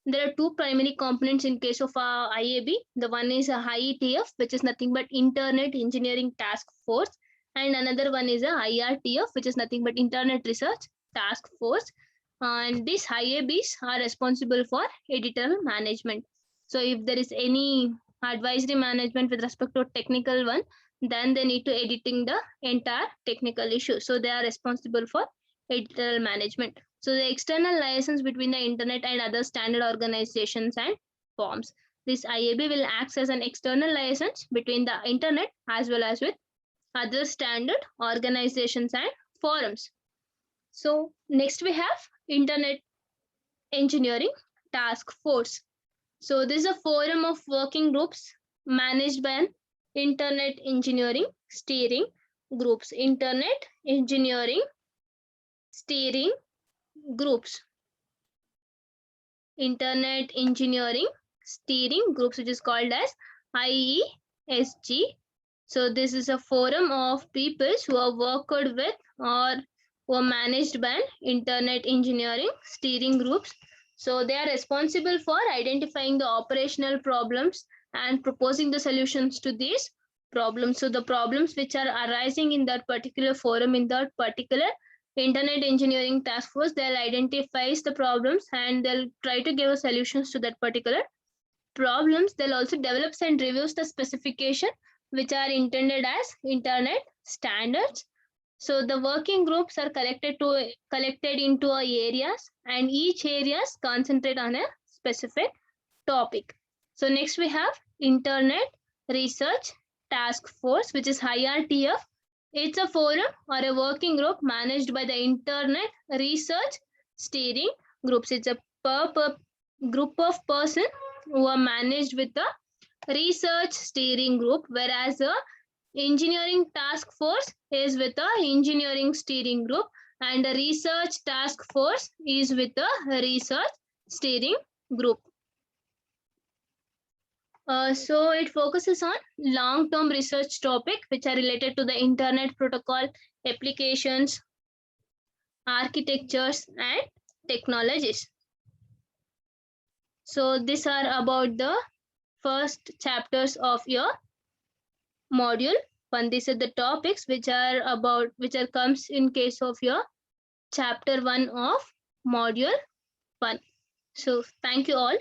There are two primary components in case of IAB. The one is a IETF, which is nothing but Internet Engineering Task Force, and another one is a IRTF, which is nothing but Internet Research Task Force. And these IABs are responsible for editorial management. So if there is any advisory management with respect to technical one, then they need to editing the entire technical issue. So they are responsible for editorial management. So the external liaisons between the internet and other standard organizations and forms. This IAB will act as an external liaisons between the internet as well as with other standard organizations and forums. So next we have Internet Engineering Task Force. So this is a forum of working groups managed by an Internet Engineering Steering Groups. Internet Engineering Steering Groups. Internet Engineering Steering Groups, which is called as IESG. So this is a forum of people who are worked with or who are managed by Internet Engineering Steering Groups. So they are responsible for identifying the operational problems and proposing the solutions to these problems. So the problems which are arising in that particular forum, in that particular Internet Engineering Task Force, they'll identify the problems and they'll try to give solutions to that particular problems. They'll also develop and reviews the specification which are intended as internet standards. So the working groups are collected into areas, and each areas concentrate on a specific topic. So next we have Internet Research Task Force, which is IRTF. It's a forum or a working group managed by the Internet Research Steering Groups. It's a group of persons who are managed with the research steering group, whereas the engineering task force is with the engineering steering group and the research task force is with the research steering group. So it focuses on long-term research topic which are related to the internet protocol, applications, architectures and technologies. So these are about the first chapters of your module 1. These are the topics which are comes in case of your chapter 1 of module 1. So thank you all.